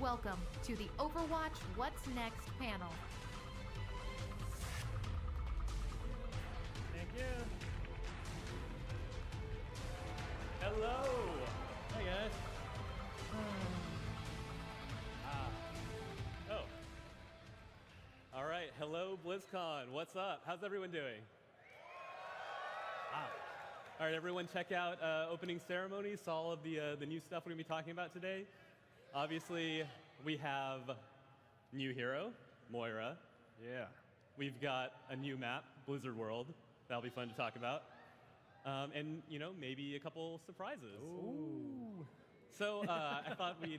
Welcome to the Overwatch What's Next panel. Thank you. Hello. Hey guys. Oh. All right. Hello, BlizzCon. What's up? How's everyone doing? All right, everyone, check out opening ceremony. Saw all of the new stuff we're gonna be talking about today. Obviously, we have new hero, Moira. Yeah. We've got a new map, Blizzard World. That'll be fun to talk about. And, you know, maybe a couple surprises. Ooh. So I thought we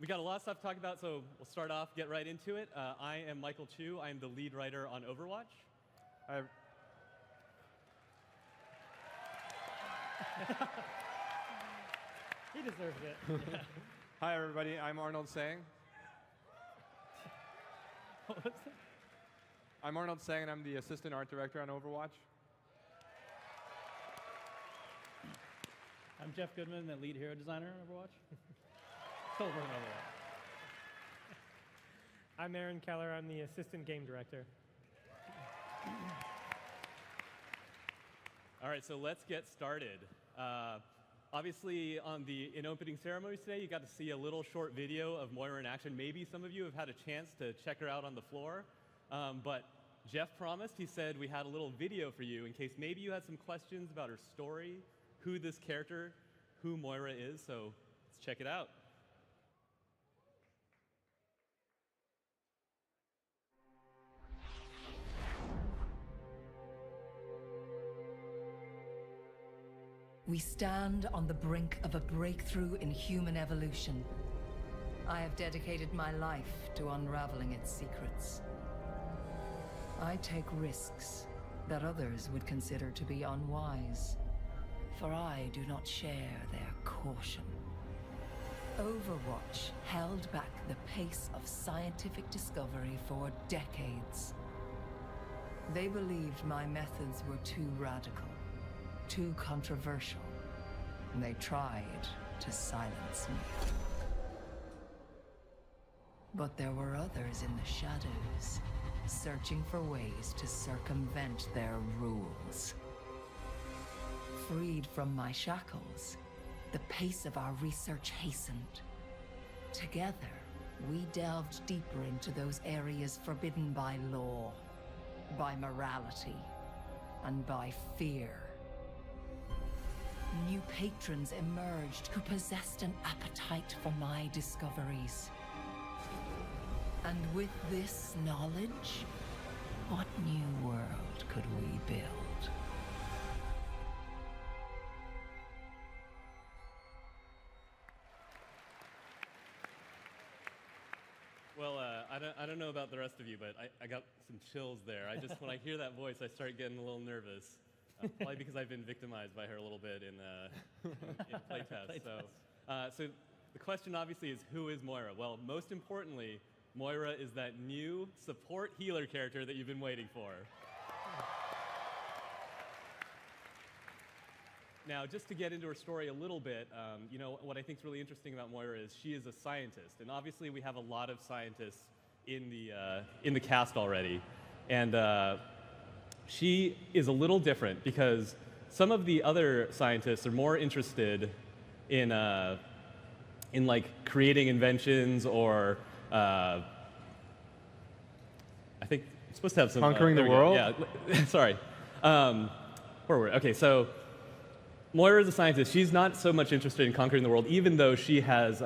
got a lot of stuff to talk about, so we'll start off, get right into it. I am Michael Chu. I am the lead writer on Overwatch. He deserves it. Yeah. Hi, everybody. I'm Arnold Sang. What was it? I'm Arnold Sang, and I'm the assistant art director on Overwatch. I'm Jeff Goodman, the lead hero designer on Overwatch. Still working on that. I'm Aaron Keller. I'm the assistant game director. All right, so let's get started. Obviously, in opening ceremonies today, you got to see a little short video of Moira in action. Maybe some of you have had a chance to check her out on the floor. But Jeff promised, he said we had a little video for you in case maybe you had some questions about her story, who this character, who Moira is. So let's check it out. We stand on the brink of a breakthrough in human evolution. I have dedicated my life to unraveling its secrets. I take risks that others would consider to be unwise, for I do not share their caution. Overwatch held back the pace of scientific discovery for decades. They believed my methods were too radical, too controversial, and they tried to silence me. But there were others in the shadows, searching for ways to circumvent their rules. Freed from my shackles, the pace of our research hastened. Together, we delved deeper into those areas forbidden by law, by morality, and by fear. New patrons emerged who possessed an appetite for my discoveries. And with this knowledge, what new world could we build? Well, I don't know about the rest of you, but I got some chills there. When I hear that voice, I start getting a little nervous. Probably because I've been victimized by her a little bit in playtest. So the question obviously is, who is Moira? Well, most importantly, Moira is that new support healer character that you've been waiting for. Now, just to get into her story a little bit, you know, what I think is really interesting about Moira is she is a scientist, and obviously we have a lot of scientists in the cast already, and she is a little different because some of the other scientists are more interested in like creating inventions or I think I'm supposed to have some conquering the world. Yeah, sorry. Where were we? Okay, so Moira is a scientist. She's not so much interested in conquering the world, even though she has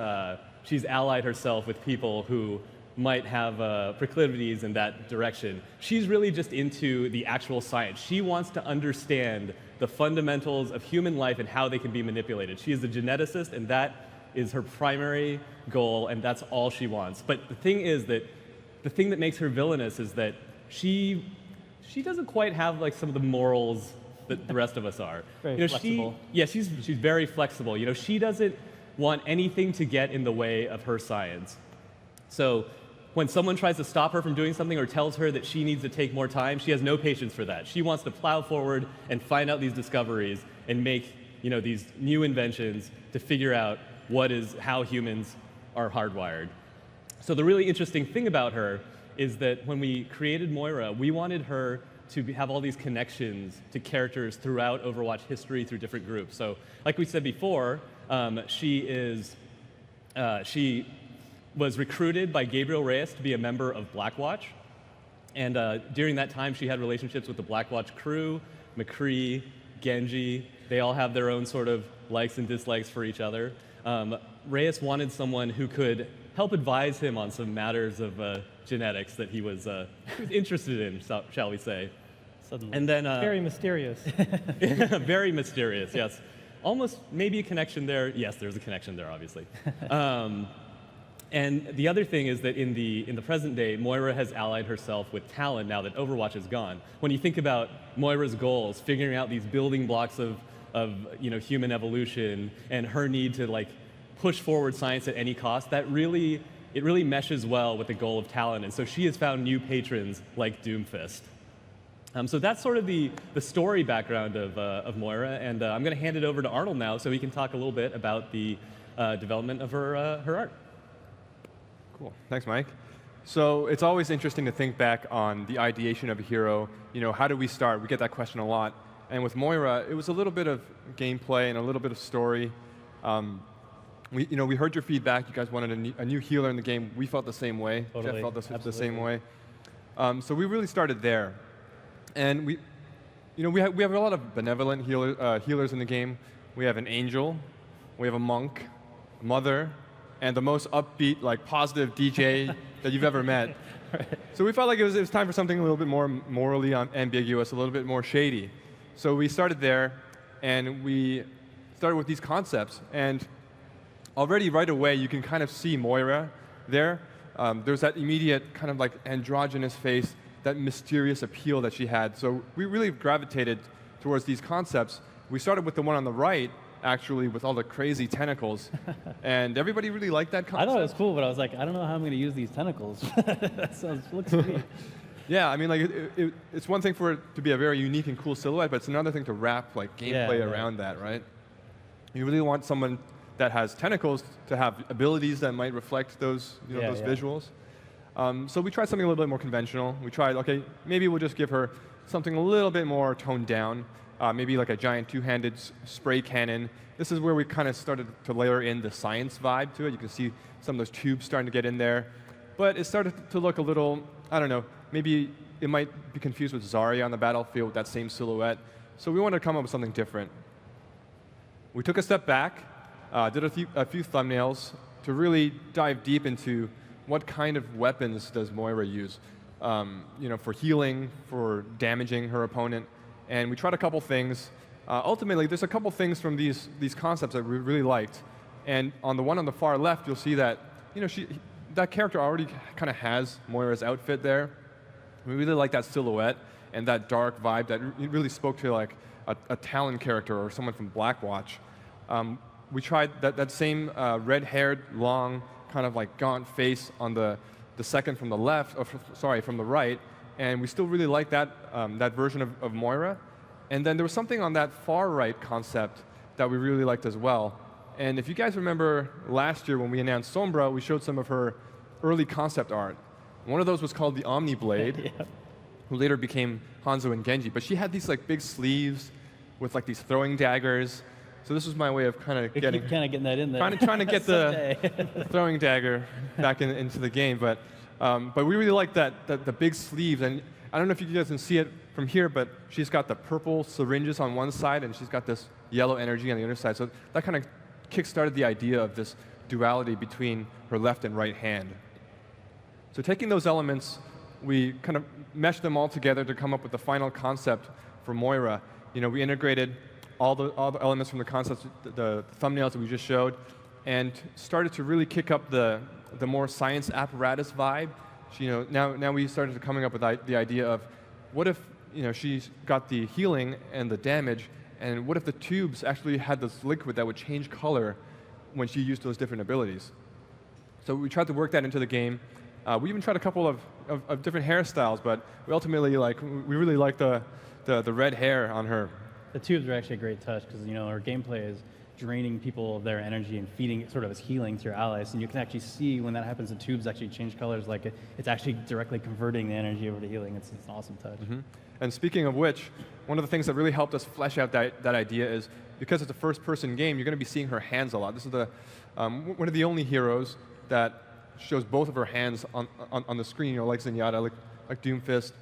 she's allied herself with people who might have proclivities in that direction. She's really just into the actual science. She wants to understand the fundamentals of human life and how they can be manipulated. She is a geneticist, and that is her primary goal, and that's all she wants. But the thing is that the thing that makes her villainous is that she doesn't quite have like some of the morals that the rest of us are. Very flexible. She's very flexible. You know, she doesn't want anything to get in the way of her science. So when someone tries to stop her from doing something or tells her that she needs to take more time, she has no patience for that. She wants to plow forward and find out these discoveries and make, you know, these new inventions to figure out how humans are hardwired. So the really interesting thing about her is that when we created Moira, we wanted her to have all these connections to characters throughout Overwatch history through different groups. So like we said before, she was recruited by Gabriel Reyes to be a member of Blackwatch. And during that time, she had relationships with the Blackwatch crew, McCree, Genji. They all have their own sort of likes and dislikes for each other. Reyes wanted someone who could help advise him on some matters of genetics that he was interested in, shall we say. Suddenly. And then Very mysterious. very mysterious, yes. Almost maybe a connection there. Yes, there's a connection there, obviously. And the other thing is that in the present day, Moira has allied herself with Talon now that Overwatch is gone. When you think about Moira's goals, figuring out these building blocks of human evolution and her need to like push forward science at any cost, it really meshes well with the goal of Talon. And so she has found new patrons like Doomfist. So that's sort of the story background of Moira, and I'm going to hand it over to Arnold now so he can talk a little bit about the development of her art. Cool. Thanks, Mike. So it's always interesting to think back on the ideation of a hero. How do we start? We get that question a lot. And with Moira, it was a little bit of gameplay and a little bit of story. We heard your feedback. You guys wanted a new healer in the game. We felt the same way. Totally. Jeff felt the same Absolutely. way. So we really started there. And we have a lot of benevolent healers in the game. We have an angel, we have a monk, a mother, and the most upbeat, like positive DJ that you've ever met. Right. So we felt like it was time for something a little bit more morally ambiguous, a little bit more shady. So we started there, and we started with these concepts. And already right away, you can kind of see Moira there. There's that immediate kind of like androgynous face, that mysterious appeal that she had. So we really gravitated towards these concepts. We started with the one on the right, actually, with all the crazy tentacles. And everybody really liked that concept. I thought it was cool, but I was like, I don't know how I'm going to use these tentacles. That looks sweet. Yeah, I mean, like it's one thing for it to be a very unique and cool silhouette, but it's another thing to wrap like gameplay around that, right? You really want someone that has tentacles to have abilities that might reflect those, those visuals. So we tried something a little bit more conventional. We tried, okay, maybe we'll just give her something a little bit more toned down, maybe like a giant two-handed spray cannon. This is where we kind of started to layer in the science vibe to it. You can see some of those tubes starting to get in there. But it started to look a little, I don't know, maybe it might be confused with Zarya on the battlefield with that same silhouette. So we wanted to come up with something different. We took a step back, did a few thumbnails to really dive deep into what kind of weapons does Moira use, for healing, for damaging her opponent. And we tried a couple things. Ultimately, there's a couple things from these concepts that we really liked. And on the one on the far left, you'll see that that character already kind of has Moira's outfit there. We really like that silhouette and that dark vibe that really spoke to like a Talon character or someone from Blackwatch. We tried that same red-haired, long, kind of like gaunt face on the second from the left, from the right, and we still really like that that version of Moira. And then there was something on that far right concept that we really liked as well. And if you guys remember last year when we announced Sombra, we showed some of her early concept art. One of those was called the Omni Blade, who later became Hanzo and Genji. But she had these like big sleeves with like these throwing daggers. So this was my way of kind of getting that in there. Trying to get the throwing dagger back into the game. But we really like the big sleeves. And I don't know if you guys can see it from here, but she's got the purple syringes on one side, and she's got this yellow energy on the other side. So that kind of kick-started the idea of this duality between her left and right hand. So taking those elements, we kind of meshed them all together to come up with the final concept for Moira. We integrated all the elements from the concepts, the thumbnails that we just showed, and started to really kick up the more science apparatus vibe. Now we started coming up with the idea of what if she's got the healing and the damage, and what if the tubes actually had this liquid that would change color when she used those different abilities? So we tried to work that into the game. We even tried a couple of different hairstyles, but we ultimately we really like the red hair on her. The tubes are actually a great touch because her gameplay is draining people of their energy and feeding it sort of as healing to your allies. And you can actually see when that happens, the tubes actually change colors, like it's actually directly converting the energy over to healing. It's an awesome touch. And speaking of which, one of the things that really helped us flesh out that idea is because it's a first-person game, you're going to be seeing her hands a lot. This is one of the only heroes that shows both of her hands on the screen, you know, like Zenyatta, like Doomfist.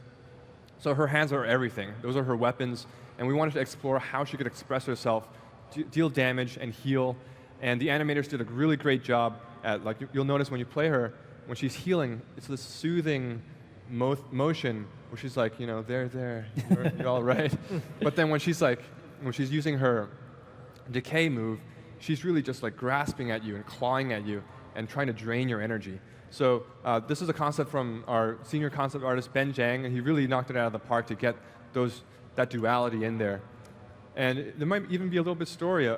So her hands are everything. Those are her weapons, and we wanted to explore how she could express herself, deal damage, and heal. And the animators did a really great job at, like, you'll notice when you play her, when she's healing, it's this soothing motion where she's like, you know, there, you're all right. But then when she's using her decay move, she's really just like grasping at you and clawing at you and trying to drain your energy. So this is a concept from our senior concept artist, Ben Zhang, and he really knocked it out of the park to get that duality in there. And there might even be a little bit of story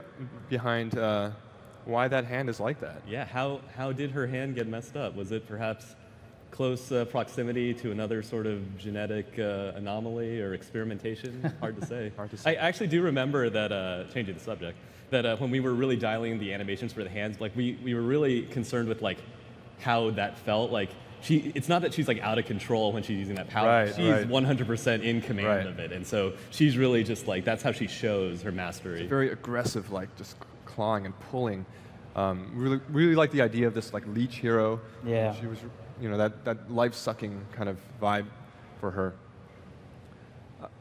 behind why that hand is like that. Yeah, how did her hand get messed up? Was it perhaps close proximity to another sort of genetic anomaly or experimentation? Hard to say. Hard to say. I actually do remember that, changing the subject, that when we were really dialing the animations for the hands, like we were really concerned with like how that felt. Like it's not that she's like out of control when she's using that power. Right, she's right. 100% in command of it, and so she's really just like that's how she shows her mastery. It's very aggressive, like just clawing and pulling. Really like the idea of this like leech hero. Yeah. She was, you know, that life-sucking kind of vibe for her.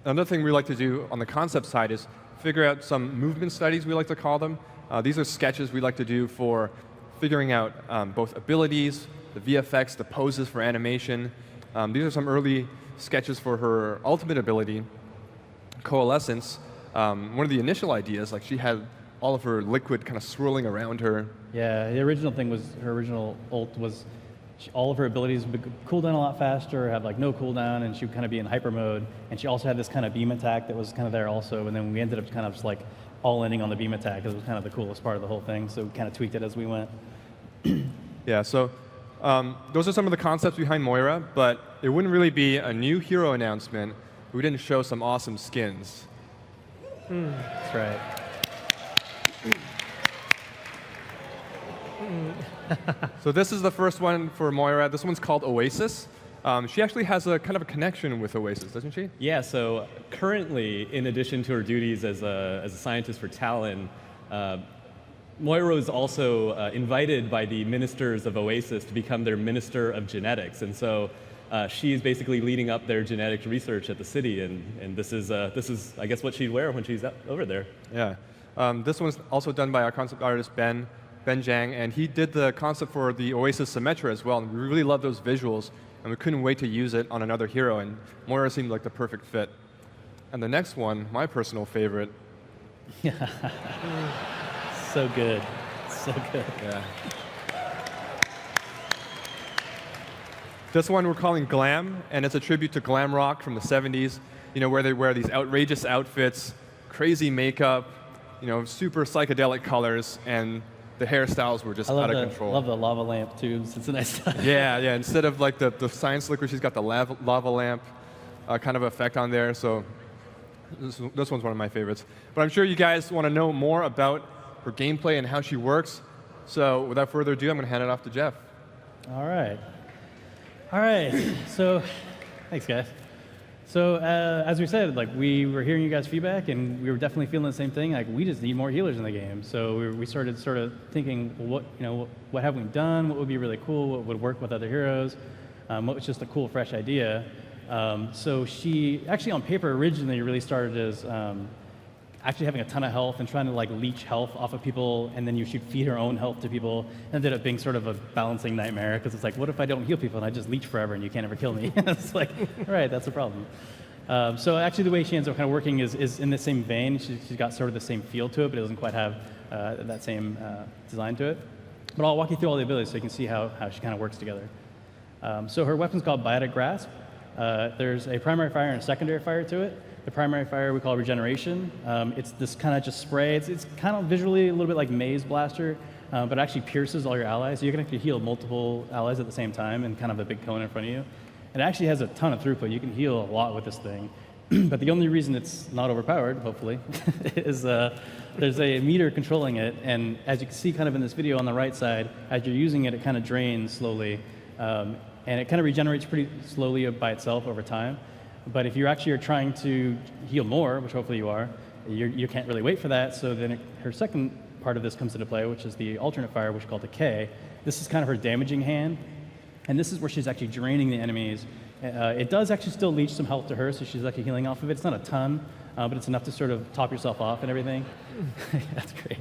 Another thing we like to do on the concept side is figure out some movement studies, we like to call them. These are sketches we like to do for figuring out both abilities, the VFX, the poses for animation. These are some early sketches for her ultimate ability, Coalescence. One of the initial ideas, like she had all of her liquid kind of swirling around her. Yeah, the original thing was, her original ult was all of her abilities would cool down a lot faster, have like no cooldown, and she would kind of be in hyper mode. And she also had this kind of beam attack that was kind of there also, and then we ended up kind of just like all-ending on the beam attack. It was kind of the coolest part of the whole thing, so we kind of tweaked it as we went. Yeah, so those are some of the concepts behind Moira, but it wouldn't really be a new hero announcement if we didn't show some awesome skins. That's right. So this is the first one for Moira. This one's called Oasis. She actually has a kind of a connection with Oasis, doesn't she? Yeah, so currently, in addition to her duties as a scientist for Talon, Moira was also invited by the ministers of Oasis to become their minister of genetics. And so she's basically leading up their genetic research at the city. And this is, I guess, what she'd wear when she's over there. Yeah. This one's also done by our concept artist, Ben Zhang, and he did the concept for the Oasis Symmetra as well. And we really love those visuals, and we couldn't wait to use it on another hero. And Moira seemed like the perfect fit. And the next one, my personal favorite. So good. So good. Yeah. This one we're calling Glam, and it's a tribute to glam rock from the 70s, you know, where they wear these outrageous outfits, crazy makeup, you know, super psychedelic colors, and the hairstyles were just out of control. I love the lava lamp tubes. It's a nice touch. Yeah. Instead of like the science slicker, she's got the lava lamp kind of effect on there. So this one's one of my favorites. But I'm sure you guys want to know more about her gameplay and how she works. So without further ado, I'm going to hand it off to Jeff. All right. So, thanks, guys. So, as we said, like we were hearing you guys' feedback, and we were definitely feeling the same thing. Like we just need more healers in the game. So we started sort of thinking, well, what have we done? What would be really cool? What would work with other heroes? What was just a cool, fresh idea? So she actually, on paper, originally really started as actually having a ton of health and trying to like leech health off of people, and then she'd feed her own health to people. It ended up being sort of a balancing nightmare, because it's like, what if I don't heal people and I just leech forever and you can't ever kill me? It's like, all right, that's a problem. So actually the way she ends up kind of working is in the same vein. She's got sort of the same feel to it, but it doesn't quite have that same design to it. But I'll walk you through all the abilities so you can see how she kind of works together. So her weapon's called Biotic Grasp. There's a primary fire and a secondary fire to it. The primary fire we call Regeneration. It's this kind of just spray. It's kind of visually a little bit like Maze Blaster, but it actually pierces all your allies. So you can actually heal multiple allies at the same time in kind of a big cone in front of you. And it actually has a ton of throughput. You can heal a lot with this thing. But the only reason it's not overpowered, hopefully, is there's a meter controlling it, and as you can see kind of in this video on the right side, as you're using it, it kind of drains slowly, and it kind of regenerates pretty slowly by itself over time. But if you actually are trying to heal more, which hopefully you are, you can't really wait for that, so then her second part of this comes into play, which is the alternate fire, which is called Decay. This is kind of her damaging hand, and this is where she's actually draining the enemies. It does actually still leech some health to her, so she's actually healing off of it. It's not a ton, but it's enough to sort of top yourself off and everything. That's great.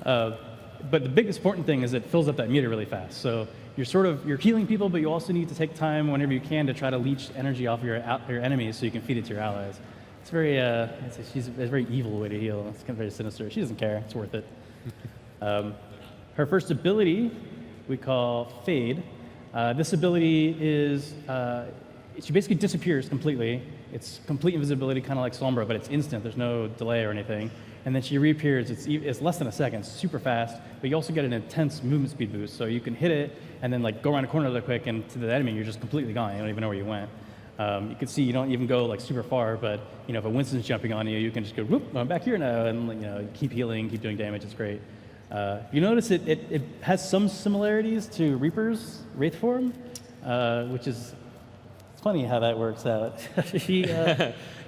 But the biggest important thing is it fills up that meter really fast. So you're healing people, but you also need to take time whenever you can to try to leech energy off your enemies so you can feed it to your allies. It's very, she's a very evil way to heal. It's kind of very sinister. She doesn't care. It's worth it. Her first ability we call Fade. This ability is, she basically disappears completely. It's complete invisibility, kind of like Sombra, but it's instant. There's no delay or anything. And then she reappears. It's less than a second. It's super fast, but you also get an intense movement speed boost. So you can hit it and then like go around a corner really quick, and to the enemy, you're just completely gone. You don't even know where you went. You can see you don't even go like super far, but you know, if a Winston's jumping on you, you can just go, whoop, I'm back here now, and you know, keep healing, keep doing damage. It's great. You notice it has some similarities to Reaper's Wraith form, which is, it's funny how that works out. She,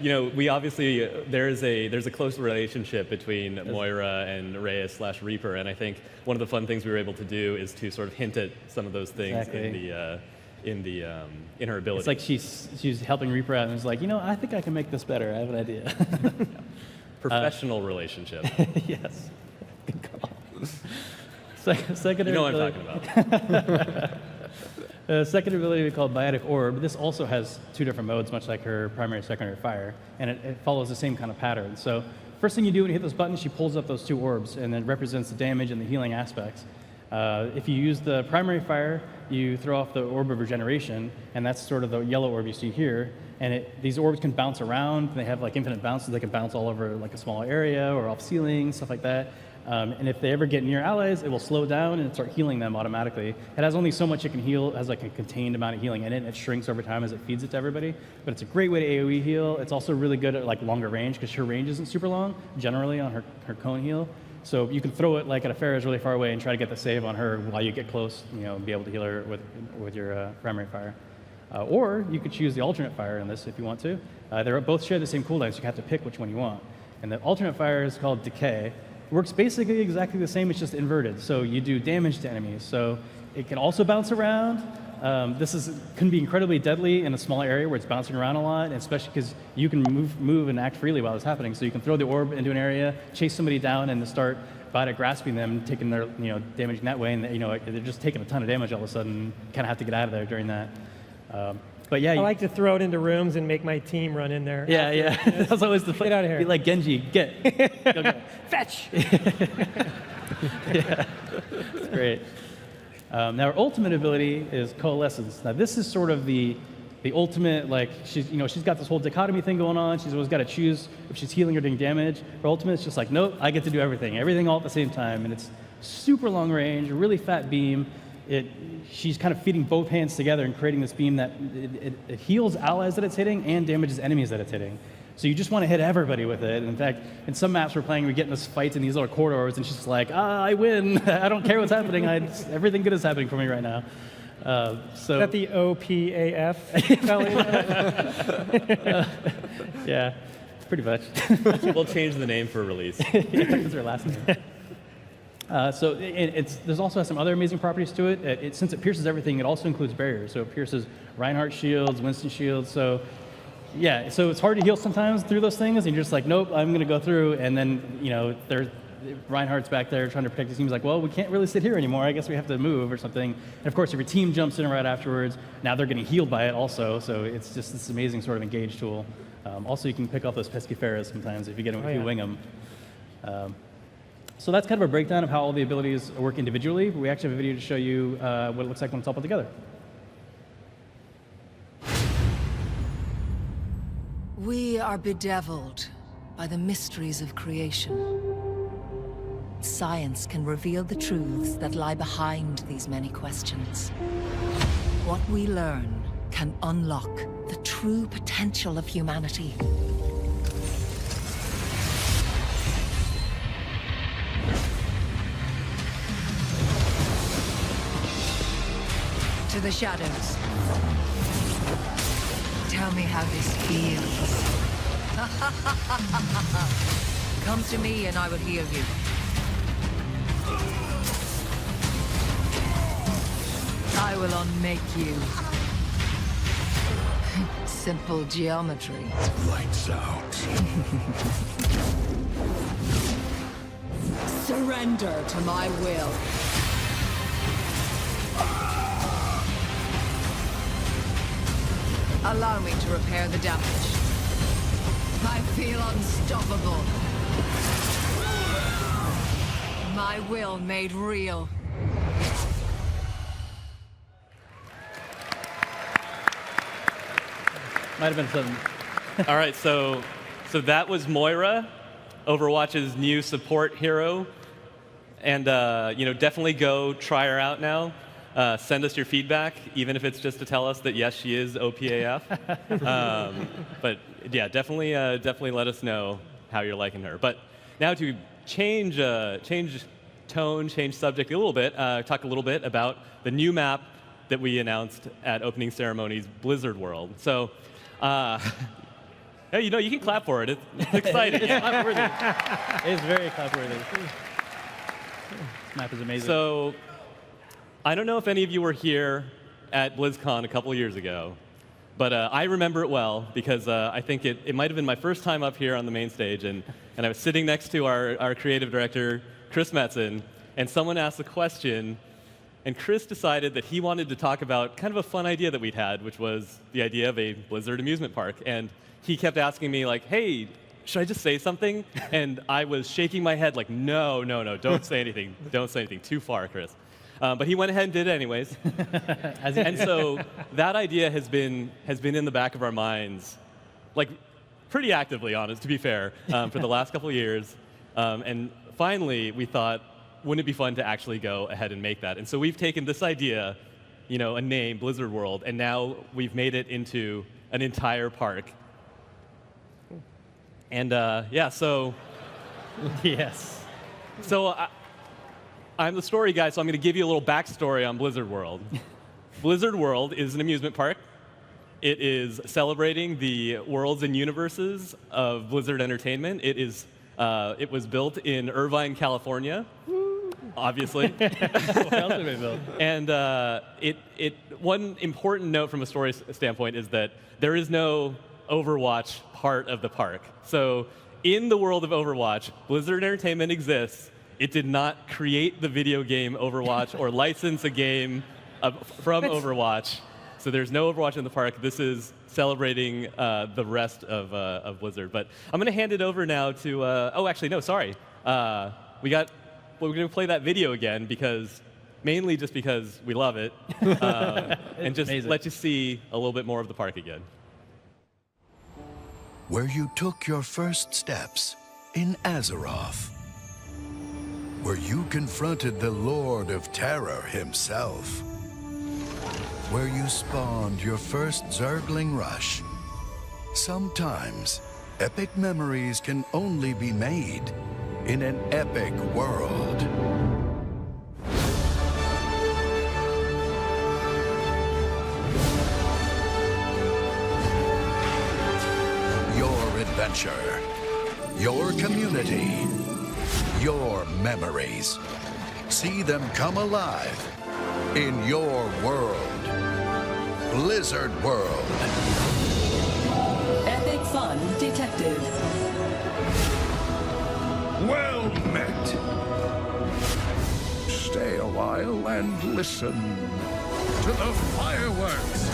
you know, we obviously, there's a close relationship between Moira and Reyes/Reaper, and I think one of the fun things we were able to do is to sort of hint at some of those things in her ability. It's like she's helping Reaper out, and it's like, you know, I think I can make this better. I have an idea. Professional relationship. Yes. Good call. Second you know what I'm talking about. Second ability we call Biotic Orb. This also has two different modes, much like her primary and secondary fire, and it follows the same kind of pattern. So first thing you do when you hit those buttons, she pulls up those two orbs, and it represents the damage and the healing aspects. If you use the primary fire, you throw off the orb of regeneration, and that's sort of the yellow orb you see here. And these orbs can bounce around. They have like infinite bounces. They can bounce all over like a small area or off ceilings, stuff like that. And if they ever get near allies, it will slow down and start healing them automatically. It has only so much it can heal. It has like a contained amount of healing in it, and it shrinks over time as it feeds it to everybody. But it's a great way to AoE heal. It's also really good at like longer range, because her range isn't super long generally on her cone heal. So you can throw it like at a Pharah's really far away and try to get the save on her while you get close, you know, and be able to heal her with your primary fire. Or you could choose the alternate fire in this if you want to. They both share the same cooldown, so you have to pick which one you want. And the alternate fire is called Decay. It works basically exactly the same, it's just inverted. So you do damage to enemies. So it can also bounce around. This can be incredibly deadly in a small area where it's bouncing around a lot, especially because you can move and act freely while it's happening. So you can throw the orb into an area, chase somebody down, and then start grasping them, taking their, you know, damaging that way, and you know, they're just taking a ton of damage all of a sudden. Kind of have to get out of there during that. But yeah, I like to throw it into rooms and make my team run in there. Yeah, yeah. That's always the fun. Get out of here. Be like Genji, get. Go. Fetch. Yeah, it's great. Now her ultimate ability is Coalescence. Now this is sort of the ultimate, like, she's got this whole dichotomy thing going on. She's always got to choose if she's healing or doing damage. Her ultimate is just like, nope, I get to do everything all at the same time, and it's super long range, a really fat beam. She's kind of feeding both hands together and creating this beam that it heals allies that it's hitting and damages enemies that it's hitting. So you just want to hit everybody with it. And in fact, in some maps we're playing, we get in this fight in these little corridors, and she's just like, I win. I don't care what's happening. Everything good is happening for me right now. Is that the OPAF? Yeah, pretty much. We'll change the name for release. Yeah, that's her last name. So there's also some other amazing properties to it. Since it pierces everything, it also includes barriers. So it pierces Reinhardt shields, Winston shields. So yeah, so it's hard to heal sometimes through those things, and you're just like, nope, I'm going to go through. And then, you know, Reinhardt's back there trying to protect his team. He's like, well, we can't really sit here anymore. I guess we have to move or something. And of course, if your team jumps in right afterwards, now they're getting healed by it also. So it's just this amazing sort of engage tool. Also, you can pick off those pesky Pharahs sometimes if you get them, if you wing them. So that's kind of a breakdown of how all the abilities work individually. We actually have a video to show you what it looks like when it's all put together. We are bedeviled by the mysteries of creation. Science can reveal the truths that lie behind these many questions. What we learn can unlock the true potential of humanity. To the shadows. Tell me how this feels. Come to me and I will heal you. I will unmake you. Simple geometry. Lights out. Surrender to my will. Allow me to repair the damage. I feel unstoppable. My will made real. Might have been something. All right, so that was Moira, Overwatch's new support hero, and definitely go try her out now. Send us your feedback, even if it's just to tell us that yes, she is OPAF. But yeah, definitely let us know how you're liking her. But now to change tone, change subject a little bit, talk a little bit about the new map that we announced at opening ceremonies, Blizzard World. So, hey, you can clap for it. It's exciting. It's clap-worthy. It's very clap-worthy. This map is amazing. So, I don't know if any of you were here at BlizzCon a couple of years ago, but I remember it well because I think it might have been my first time up here on the main stage, and I was sitting next to our creative director, Chris Metzen, and someone asked a question, and Chris decided that he wanted to talk about kind of a fun idea that we'd had, which was the idea of a Blizzard amusement park. And he kept asking me, like, hey, should I just say something? And I was shaking my head like, no, don't say anything. Don't say anything. Too far, Chris. But he went ahead and did it anyways. And so that idea has been in the back of our minds, like pretty actively, honest, to be fair, for the last couple of years. And finally, we thought, wouldn't it be fun to actually go ahead and make that? And so we've taken this idea, a name, Blizzard World, and now we've made it into an entire park. And so yes. So I'm the story guy, so I'm going to give you a little backstory on Blizzard World. Blizzard World is an amusement park. It is celebrating the worlds and universes of Blizzard Entertainment. It was built in Irvine, California, obviously. What else did we build? And one important note from a story standpoint is that there is no Overwatch part of the park. So in the world of Overwatch, Blizzard Entertainment exists. It did not create the video game Overwatch or license a game from Overwatch. So there's no Overwatch in the park. This is celebrating the rest of Blizzard. But I'm going to hand it over now to, we're going to play that video again mainly just because we love it, and just amazing. let you see a little bit more of the park again. Where you took your first steps in Azeroth. Where you confronted the Lord of Terror himself. Where you spawned your first Zergling rush. Sometimes, epic memories can only be made in an epic world. Your adventure, your community, your memories. See them come alive in your world. Blizzard World. Epic fun detected. Well met. Stay a while and listen to the fireworks.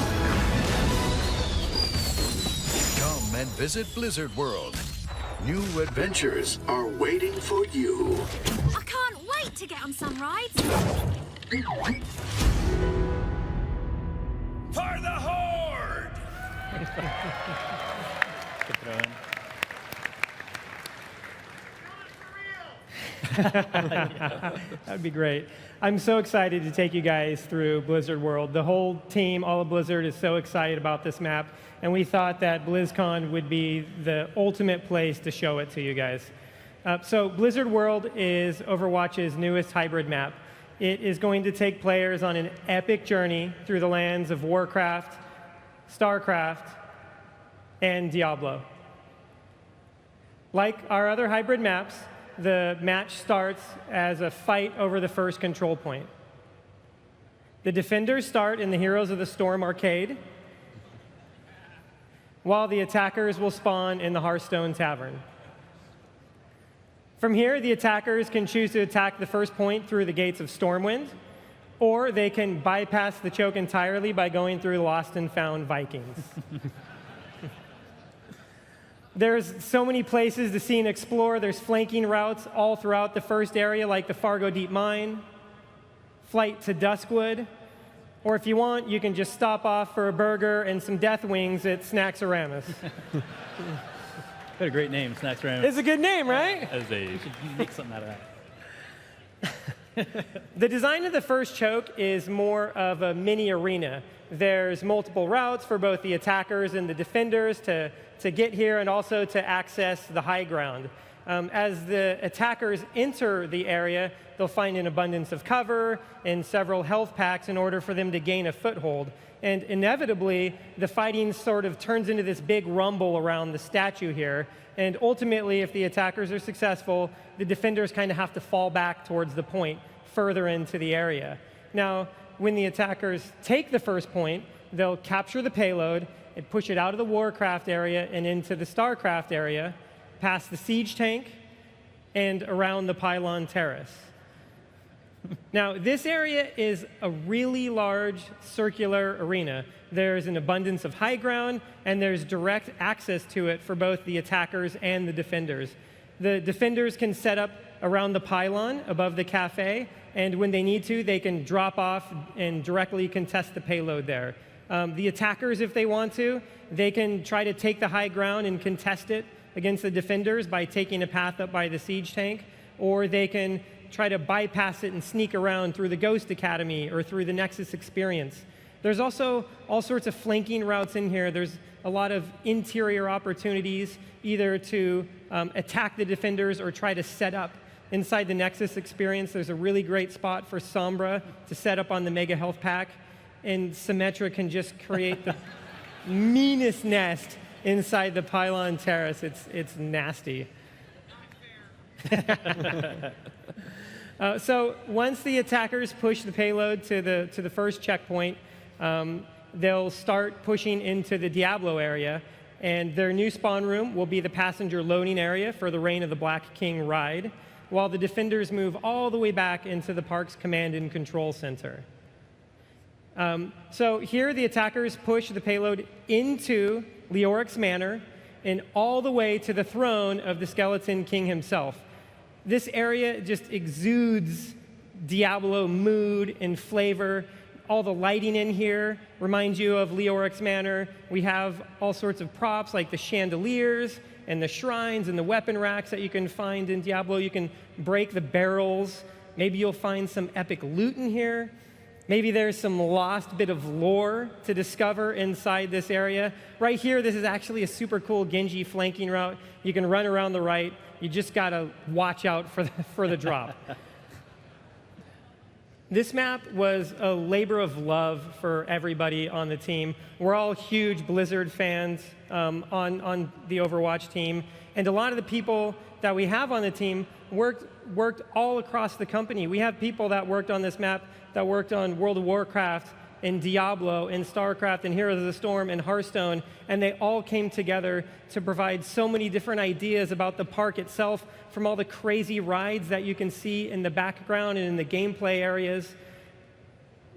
Come and visit Blizzard World. New adventures are waiting for you. I can't wait to get on some rides. For the Horde! Good throw in. That would be great. I'm so excited to take you guys through Blizzard World. The whole team, all of Blizzard, is so excited about this map, and we thought that BlizzCon would be the ultimate place to show it to you guys. So Blizzard World is Overwatch's newest hybrid map. It is going to take players on an epic journey through the lands of Warcraft, StarCraft, and Diablo. Like our other hybrid maps, the match starts as a fight over the first control point. The defenders start in the Heroes of the Storm arcade, while the attackers will spawn in the Hearthstone Tavern. From here, the attackers can choose to attack the first point through the gates of Stormwind, or they can bypass the choke entirely by going through Lost and Found Vikings. There's so many places to see and explore. There's flanking routes all throughout the first area, like the Fargo Deep Mine, Flight to Duskwood, or if you want, you can just stop off for a burger and some death wings at Snacksaramus. What a great name, Snacksaramus. It's a good name, right? You should make something out of that. The design of the first choke is more of a mini arena. There's multiple routes for both the attackers and the defenders to get here and also to access the high ground. As the attackers enter the area, they'll find an abundance of cover and several health packs in order for them to gain a foothold. And inevitably, the fighting sort of turns into this big rumble around the statue here. And ultimately, if the attackers are successful, the defenders kind of have to fall back towards the point further into the area. Now, when the attackers take the first point, they'll capture the payload and push it out of the Warcraft area and into the StarCraft area, past the siege tank, and around the pylon terrace. Now, this area is a really large circular arena. There's an abundance of high ground, and there's direct access to it for both the attackers and the defenders. The defenders can set up around the pylon above the cafe, and when they need to, they can drop off and directly contest the payload there. The attackers, if they want to, they can try to take the high ground and contest it against the defenders by taking a path up by the siege tank, or they can try to bypass it and sneak around through the Ghost Academy or through the Nexus Experience. There's also all sorts of flanking routes in here. There's a lot of interior opportunities either to attack the defenders or try to set up. Inside the Nexus Experience, there's a really great spot for Sombra to set up on the Mega Health Pack, and Symmetra can just create the meanest nest inside the pylon terrace. It's nasty. So once the attackers push the payload to the first checkpoint, they'll start pushing into the Diablo area, and their new spawn room will be the passenger loading area for the Reign of the Black King ride, while the defenders move all the way back into the park's command and control center. So here the attackers push the payload into Leoric's Manor and all the way to the throne of the Skeleton King himself. This area just exudes Diablo mood and flavor. All the lighting in here reminds you of Leoric's Manor. We have all sorts of props like the chandeliers and the shrines and the weapon racks that you can find in Diablo. You can break the barrels. Maybe you'll find some epic loot in here. Maybe there's some lost bit of lore to discover inside this area. Right here, this is actually a super cool Genji flanking route. You can run around the right. You just got to watch out for the drop. This map was a labor of love for everybody on the team. We're all huge Blizzard fans on the Overwatch team. And a lot of the people that we have on the team worked all across the company. We have people that worked on this map that worked on World of Warcraft and Diablo and StarCraft and Heroes of the Storm and Hearthstone, and they all came together to provide so many different ideas about the park itself, from all the crazy rides that you can see in the background and in the gameplay areas,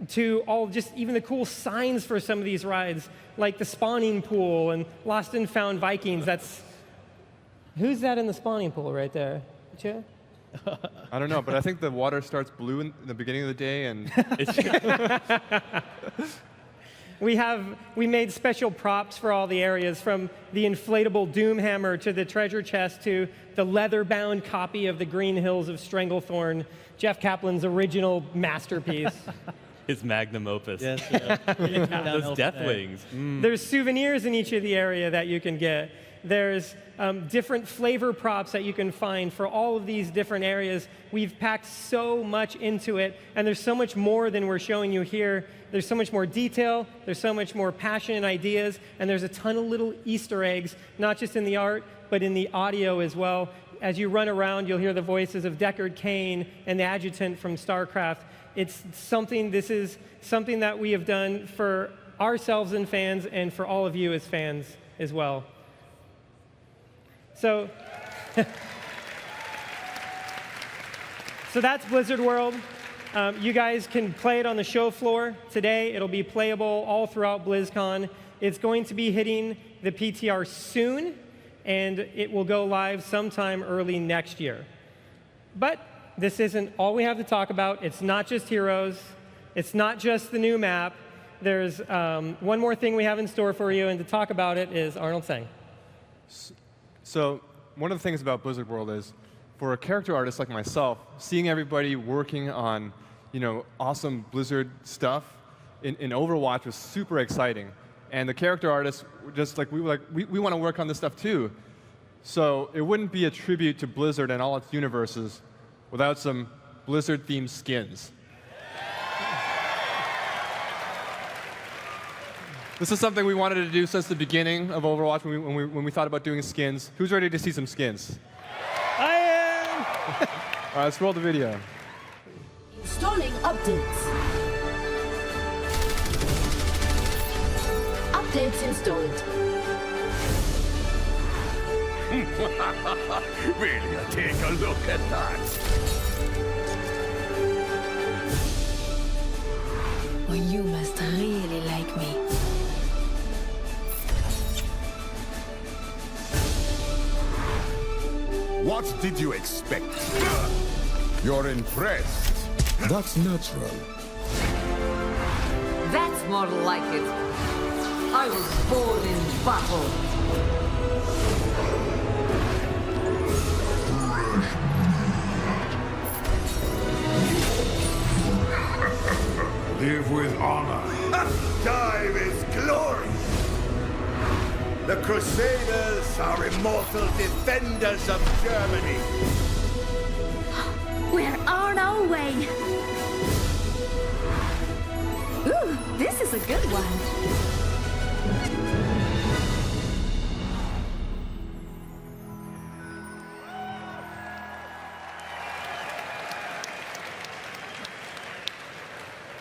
to all just even the cool signs for some of these rides, like the spawning pool and Lost and Found Vikings. Who's that in the spawning pool right there? Che? I don't know, but I think the water starts blue in the beginning of the day, and we made special props for all the areas, from the inflatable doom hammer to the treasure chest to the leather-bound copy of the Green Hills of Stranglethorn, Jeff Kaplan's original masterpiece. His magnum opus. Yes, Those death wings. There's souvenirs in each of the area that you can get. There's different flavor props that you can find for all of these different areas. We've packed so much into it, and there's so much more than we're showing you here. There's so much more detail, there's so much more passion and ideas, and there's a ton of little Easter eggs, not just in the art, but in the audio as well. As you run around, you'll hear the voices of Deckard Cain and the adjutant from StarCraft. This is something that we have done for ourselves and fans, and for all of you as fans as well. So, so that's Blizzard World. You guys can play it on the show floor today. It'll be playable all throughout BlizzCon. It's going to be hitting the PTR soon, and it will go live sometime early next year. But this isn't all we have to talk about. It's not just Heroes. It's not just the new map. There's one more thing we have in store for you, and to talk about it is Arnold Tseng. So one of the things about Blizzard World is, for a character artist like myself, seeing everybody working on, awesome Blizzard stuff in Overwatch was super exciting. And the character artists were just we want to work on this stuff too. So it wouldn't be a tribute to Blizzard and all its universes without some Blizzard-themed skins. This is something we wanted to do since the beginning of Overwatch when we thought about doing skins. Who's ready to see some skins? I am! All right, let's roll the video. Installing updates. Updates installed. Will you take a look at that? Well, you must really like me. What did you expect? You're impressed. That's natural. That's more like it. I was born in battle. Live with honor. Die with glory. The Crusaders are immortal defenders of Germany. We're on our way. Ooh, this is a good one.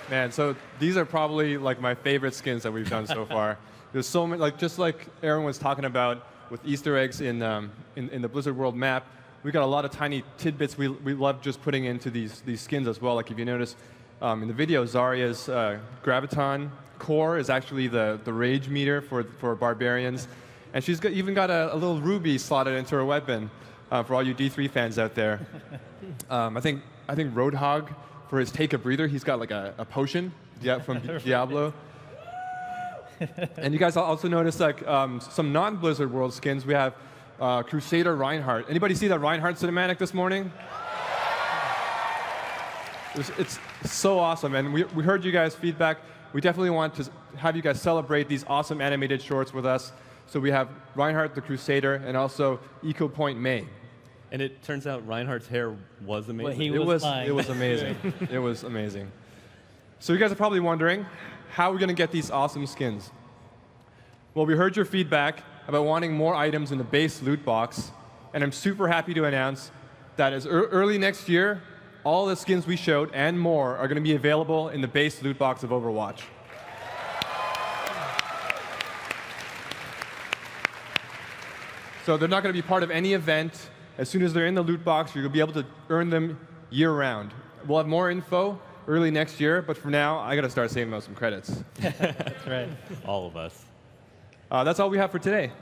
Man, so these are probably my favorite skins that we've done so far. There's so many, just like Aaron was talking about with Easter eggs in the Blizzard World map, we got a lot of tiny tidbits we love just putting into these skins as well. Like if you notice in the video, Zarya's Graviton core is actually the rage meter for barbarians, and she's even got a little ruby slotted into her weapon for all you D3 fans out there. I think Roadhog, for his take a breather, he's got a potion from Diablo. And you guys also notice some non-Blizzard World skins. We have Crusader Reinhardt. Anybody see that Reinhardt cinematic this morning? It's so awesome, and we heard you guys' feedback. We definitely want to have you guys celebrate these awesome animated shorts with us. So we have Reinhardt the Crusader and also Eco Point May. And it turns out Reinhardt's hair was amazing. Well, It was amazing. It was amazing. So you guys are probably wondering, how are we going to get these awesome skins? Well, we heard your feedback about wanting more items in the base loot box, and I'm super happy to announce that as early next year, all the skins we showed and more are going to be available in the base loot box of Overwatch. So they're not going to be part of any event. As soon as they're in the loot box, you'll be able to earn them year-round. We'll have more info early next year, but for now, I got to start saving out some credits. That's right. All of us. That's all we have for today.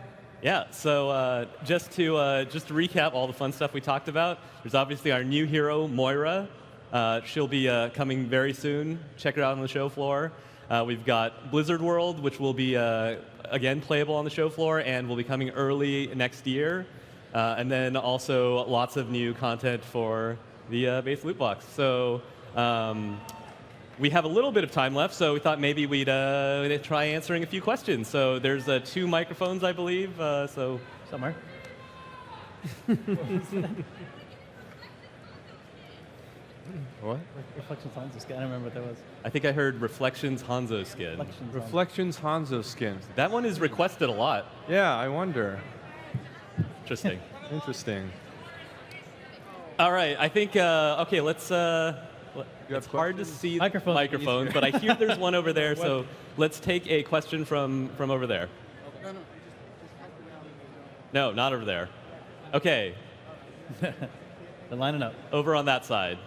Yeah, so just to recap all the fun stuff we talked about, there's obviously our new hero, Moira. She'll be coming very soon. Check her out on the show floor. We've got Blizzard World, which will be, again, playable on the show floor and will be coming early next year. And then also lots of new content for the base loot box. So we have a little bit of time left, so we thought maybe we'd try answering a few questions. So there's 2 microphones, I believe. So Somewhere. What? Reflections Hanzo skin. I don't remember what that was. I think I heard Reflections Hanzo skin. Reflections Hanzo skin. That one is requested a lot. Yeah, I wonder. Interesting. Interesting. All right, I think, okay, let's, it's hard to see Microphones, but I hear there's one over there, so let's take a question from over there. No, not over there. Okay. They're lining up. Over on that side.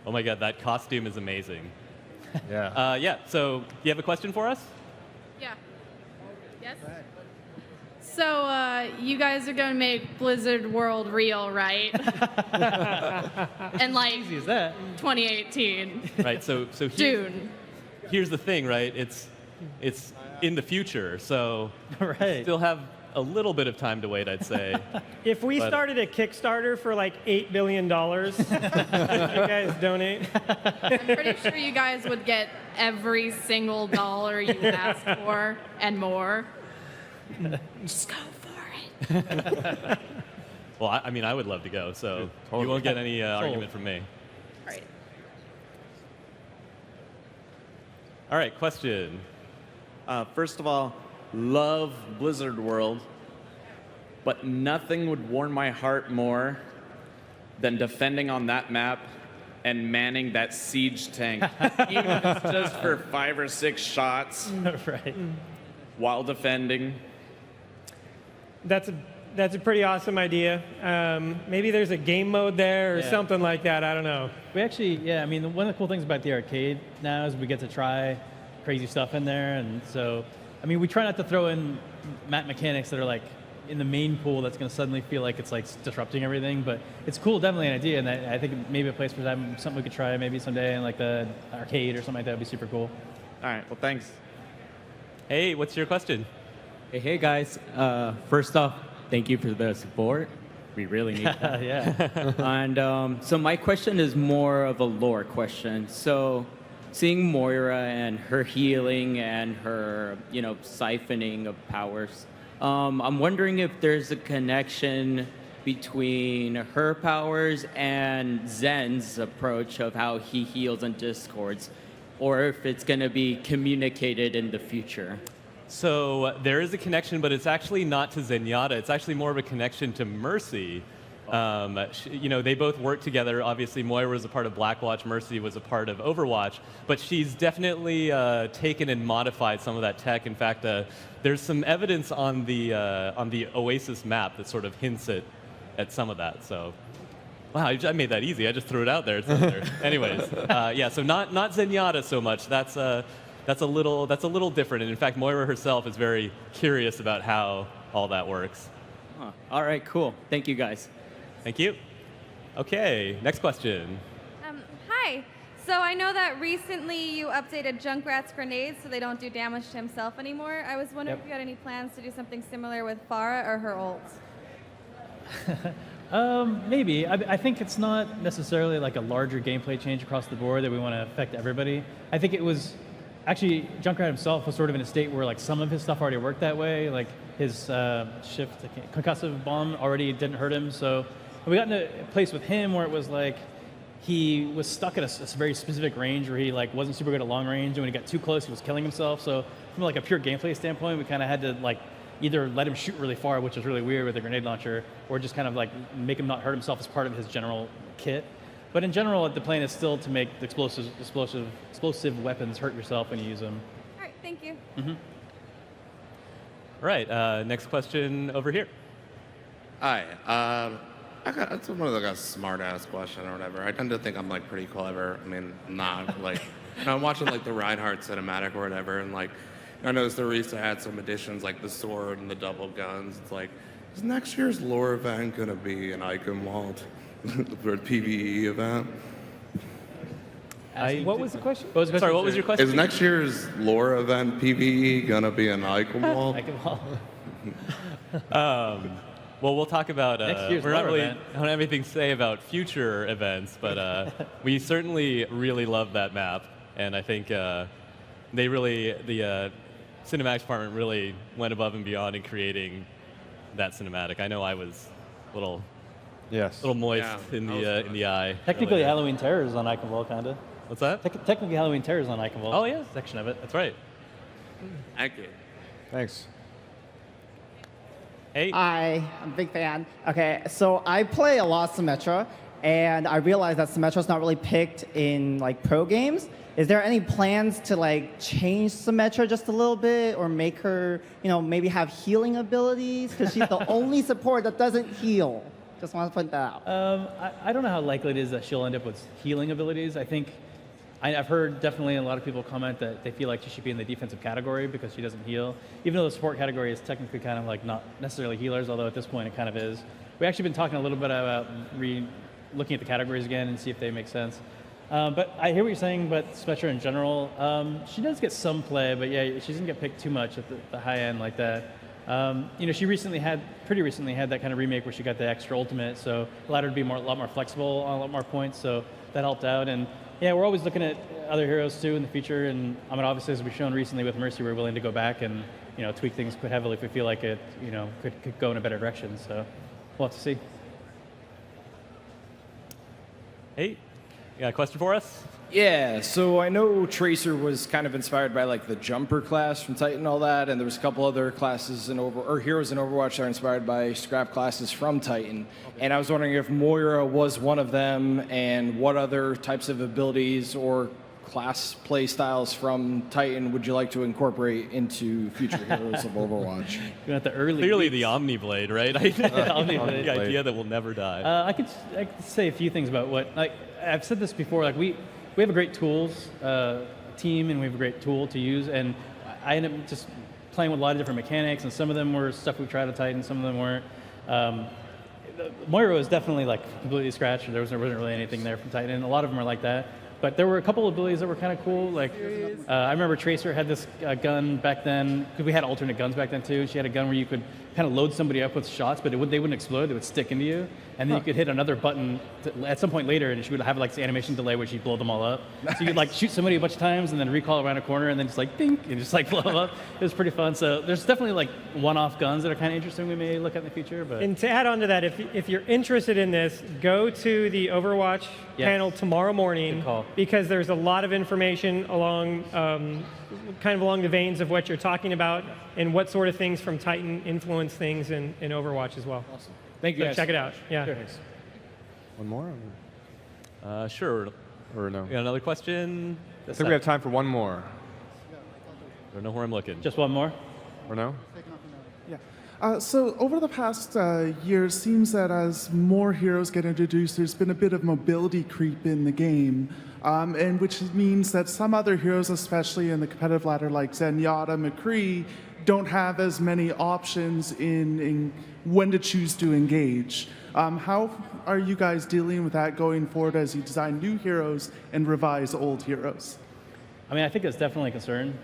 Oh my God, that costume is amazing. Yeah. Yeah, so you have a question for us? Yeah. Yes? So, you guys are going to make Blizzard World real, right? And like Easy as that. 2018. Right, so June. here's the thing, right? It's in the future, so Right. still have a little bit of time to wait, I'd say. If we But- started a Kickstarter for like $8 billion, you guys donate. I'm pretty sure you guys would get every single dollar you asked for and more. Just go for it. Well, I mean, I would love to go, so totally. you won't get any argument from me. All right. All right, question. First of all, love Blizzard World, but nothing would warm my heart more than defending on that map and manning that siege tank, even if it's just for 5 or 6 shots Right. while defending. That's a pretty awesome idea. Maybe there's a game mode there or Yeah. something like that. I don't know. We actually, yeah, I mean, one of the cool things about the arcade now is we get to try crazy stuff in there. And so, I mean, we try not to throw in map mechanics that are like in the main pool that's going to suddenly feel like it's like disrupting everything. But it's cool, definitely an idea. And I think maybe a place for that, something we could try maybe someday in like the arcade or something like that would be super cool. All right, well, thanks. Hey, what's your question? Hey guys, first off, thank you for the support. We really need that. Yeah. And so my question is more of a lore question. So seeing Moira and her healing and her, siphoning of powers, I'm wondering if there's a connection between her powers and Zen's approach of how he heals in Discords, or if it's going to be communicated in the future. So there is a connection, but it's actually not to Zenyatta. It's actually more of a connection to Mercy. They both work together. Obviously, Moira was a part of Blackwatch. Mercy was a part of Overwatch. But she's definitely taken and modified some of that tech. In fact, there's some evidence on the Oasis map that sort of hints at some of that. So, wow, I made that easy. I just threw it out there. It's out there. Anyways, yeah. So not Zenyatta so much. That's a little different. And in fact, Moira herself is very curious about how all that works. Huh. All right, cool. Thank you, guys. Thank you. Okay, next question. Hi. So I know that recently you updated Junkrat's grenades so they don't do damage to himself anymore. I was wondering if you had any plans to do something similar with Pharah or her ults. Maybe. I think it's not necessarily like a larger gameplay change across the board that we want to affect everybody. I think it was actually Junkrat himself was sort of in a state where like some of his stuff already worked that way. Like his concussive bomb already didn't hurt him. So we got in a place with him where it was like he was stuck at a very specific range where he like wasn't super good at long range, and when he got too close, he was killing himself. So from like a pure gameplay standpoint, we kind of had to like either let him shoot really far, which was really weird with the grenade launcher, or just kind of like make him not hurt himself as part of his general kit. But in general, the plan is still to make the explosive weapons hurt yourself when you use them. All right, thank you. Mm-hmm. Right, next question over here. Hi, it's one of like a smart-ass question or whatever. I tend to think I'm like pretty clever. I mean, I'm not like, I'm watching like the Reinhardt cinematic or whatever, and like, I noticed they recently had some additions like the sword and the double guns. It's like, is next year's lore event going to be an Eichenwald for a PvE event? What was the question? Sorry, what was your question? Is next year's lore event PvE going to be an Eichenwald? Well, we'll talk about. Next year's we're not lore really event. don't have anything to say about future events, but we certainly really love that map, and I think they really the cinematics department really went above and beyond in creating that cinematic. I know I was a little moist in the eye. Technically, earlier. Halloween Terror is on Eichenwald, kind of. What's that? Technically, Halloween Terror is on Eichenwald. Oh yeah, section of it. That's right. Thank you. Thanks. Hey. Hi, I'm a big fan. Okay, so I play a lot of Symmetra, and I realized that Symmetra's not really picked in like pro games. Is there any plans to like change Symmetra just a little bit, or make her, maybe have healing abilities? Because she's the only support that doesn't heal. Just want to point that out. I don't know how likely it is that she'll end up with healing abilities. I think I've heard definitely a lot of people comment that they feel like she should be in the defensive category because she doesn't heal, even though the support category is technically kind of like not necessarily healers, although at this point it kind of is. We've actually been talking a little bit about looking at the categories again and see if they make sense. But I hear what you're saying about Symmetra in general. She does get some play, but yeah, she doesn't get picked too much at the high end like that. She pretty recently had that kind of remake where she got the extra ultimate, so allowed her to be a lot more flexible on a lot more points, so that helped out. And yeah, we're always looking at other heroes too in the future, and obviously as we've shown recently with Mercy, we're willing to go back and tweak things quite heavily if we feel like it could go in a better direction. So we'll have to see. Hey, you got a question for us? Yeah, so I know Tracer was kind of inspired by like the Jumper class from Titan and all that, and there was a couple other classes heroes in Overwatch that are inspired by scrap classes from Titan. And I was wondering if Moira was one of them, and what other types of abilities or class play styles from Titan would you like to incorporate into future heroes of Overwatch? You got the early Clearly beats. the Omniblade, right? The idea that will never die. I could say a few things about what, like I've said this before, like we have a great tools team, and we have a great tool to use, and I ended up just playing with a lot of different mechanics, and some of them were stuff we tried at Titan, some of them weren't. Moira was definitely like completely scratched. There wasn't really anything there from Titan, and a lot of them are like that. But there were a couple of abilities that were kind of cool. Like I remember Tracer had this gun back then, because we had alternate guns back then too. She had a gun where you could kind of load somebody up with shots, but they wouldn't explode. They would stick into you, and then you could hit another button at some point later, and she would have like this animation delay where she'd blow them all up. Nice. So you could like shoot somebody a bunch of times, and then recall around a corner, and then just like dink, and just like blow them up. It was pretty fun. So there's definitely like one-off guns that are kind of interesting we may look at in the future. But and to add on to that, if you're interested in this, go to the Overwatch panel tomorrow morning, because there's a lot of information along kind of along the veins of what you're talking about, and what sort of things from Titan influence things in Overwatch as well. Awesome. Thank you, So guys. check it out. Yeah. Sure. One more? Sure. Or no? You got another question? I think we have time for one more. I don't know where I'm looking. Just one more? Or no? So over the past year, it seems that as more heroes get introduced, there's been a bit of mobility creep in the game, and which means that some other heroes, especially in the competitive ladder like Zenyatta, McCree, don't have as many options in when to choose to engage. How are you guys dealing with that going forward as you design new heroes and revise old heroes? I mean, I think that's definitely a concern.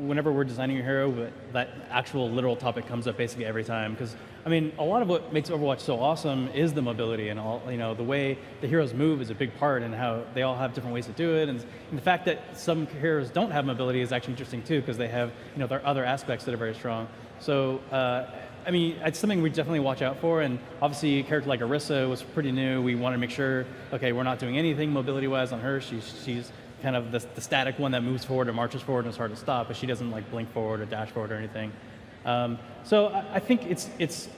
Whenever we're designing a hero, that actual literal topic comes up basically every time. Because, I mean, a lot of what makes Overwatch so awesome is the mobility, and all, the way the heroes move is a big part, and how they all have different ways to do it. And the fact that some heroes don't have mobility is actually interesting too, because they have, their other aspects that are very strong. So, I mean, it's something we definitely watch out for. And obviously, a character like Orisa was pretty new. We want to make sure, okay, we're not doing anything mobility-wise on her. She's kind of the static one that moves forward and marches forward and is hard to stop, but she doesn't like blink forward or dash forward or anything. So I think it's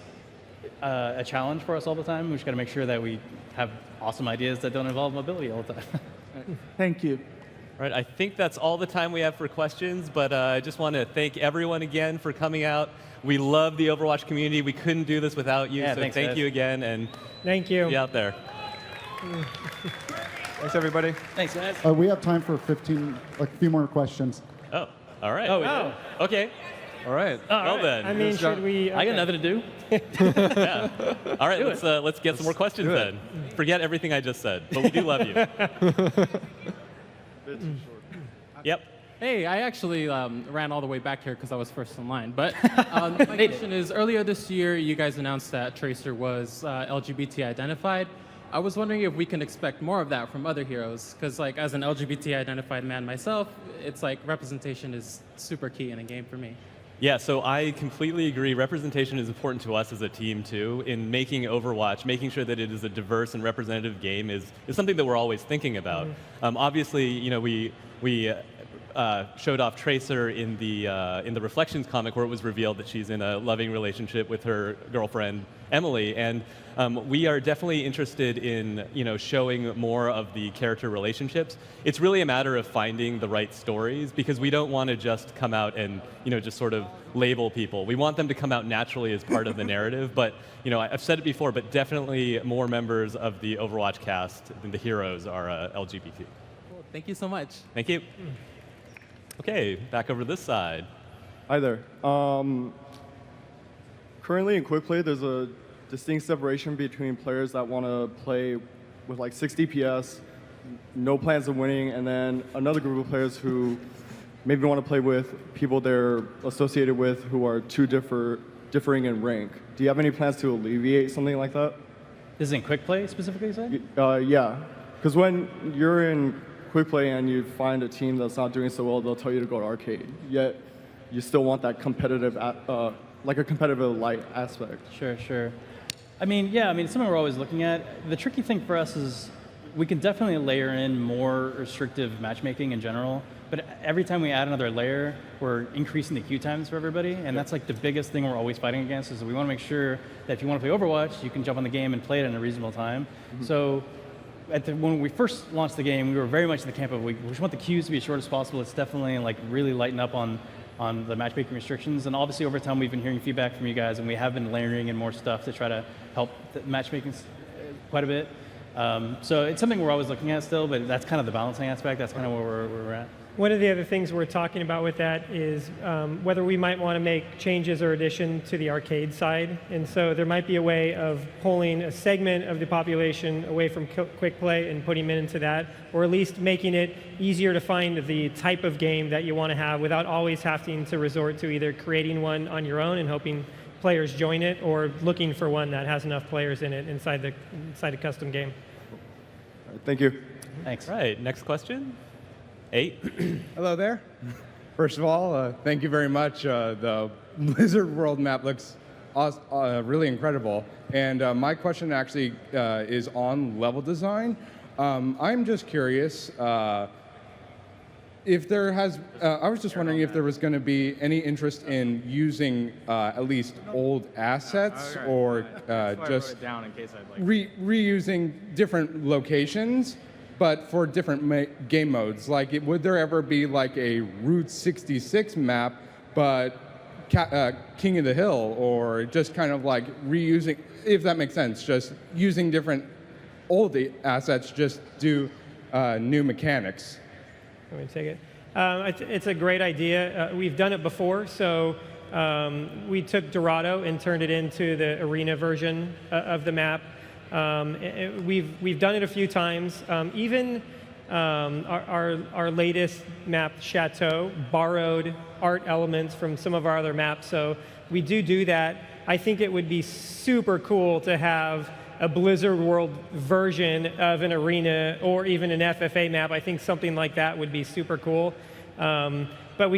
a challenge for us all the time. We just got to make sure that we have awesome ideas that don't involve mobility all the time. Thank you. All right, I think that's all the time we have for questions, but I just want to thank everyone again for coming out. We love the Overwatch community. We couldn't do this without you, so thanks, thank guys. you again, and thank you. Be out there. Thanks, everybody. Thanks, guys. We have time for a few more questions. Oh, All right. Oh, we Oh. did? Okay. All right. Well then. I mean, should we? I got okay. nothing to do. Yeah. All right, let's get some more questions do it. then. Forget everything I just said, but we do love you. Yep. Hey, I actually ran all the way back here because I was first in line. But my question is, earlier this year, you guys announced that Tracer was LGBT identified. I was wondering if we can expect more of that from other heroes, because like as an LGBT identified man myself, it's like representation is super key in a game for me. Yeah, so I completely agree. Representation is important to us as a team too. In making Overwatch, making sure that it is a diverse and representative game is something that we're always thinking about. Obviously, you know, we showed off Tracer in the Reflections comic, where it was revealed that she's in a loving relationship with her girlfriend Emily, and we are definitely interested in showing more of the character relationships. It's really a matter of finding the right stories, because we don't want to just come out and just sort of label people. We want them to come out naturally as part of the narrative. But I've said it before, but definitely more members of the Overwatch cast than the heroes are LGBT. Cool. Thank you so much. Thank you. Okay, back over to this side. Hi there. Currently in Quick Play, there's a distinct separation between players that want to play with like 60 PS, no plans of winning, and then another group of players who maybe want to play with people they're associated with who are too differing in rank. Do you have any plans to alleviate something like that? This is in Quick Play specifically, you said? Yeah, because when you're in Quick Play and you find a team that's not doing so well, they'll tell you to go to arcade. Yet you still want that competitive, like a competitive light aspect. Sure. I mean, yeah, it's something we're always looking at. The tricky thing for us is we can definitely layer in more restrictive matchmaking in general, but every time we add another layer, we're increasing the queue times for everybody, and that's like the biggest thing we're always fighting against, is we want to make sure that if you want to play Overwatch, you can jump on the game and play it in a reasonable time. So when we first launched the game, we were very much in the camp of we just want the queues to be as short as possible. It's definitely like really lighten up on the matchmaking restrictions, and obviously over time we've been hearing feedback from you guys, and we have been layering in more stuff to try to help the matchmaking quite a bit. So it's something we're always looking at still, but that's kind of the balancing aspect. That's kind of where we're at. One of the other things we're talking about with that is whether we might want to make changes or addition to the arcade side. And so there might be a way of pulling a segment of the population away from Quick Play and putting them into that, or at least making it easier to find the type of game that you want to have without always having to resort to either creating one on your own and hoping players join it, or looking for one that has enough players in it inside a custom game. Thank you. Thanks. Right, next question. 8. Hello there. First of all, thank you very much. The Blizzard World map looks really incredible. And my question actually is on level design. I'm just curious if there has, I was just wondering if there was going to be any interest in using at least old assets, or just down in case I'd reusing different locations, but for different game modes. Like, would there ever be like a Route 66 map, but King of the Hill, or just kind of like reusing, if that makes sense, just using different old assets, just do new mechanics? Let me take it. It's a great idea. We've done it before. So we took Dorado and turned it into the arena version of the map. We've done it a few times. Even our latest map, Chateau, borrowed art elements from some of our other maps. So we do that. I think it would be super cool to have a Blizzard World version of an arena or even an FFA map. I think something like that would be super cool. But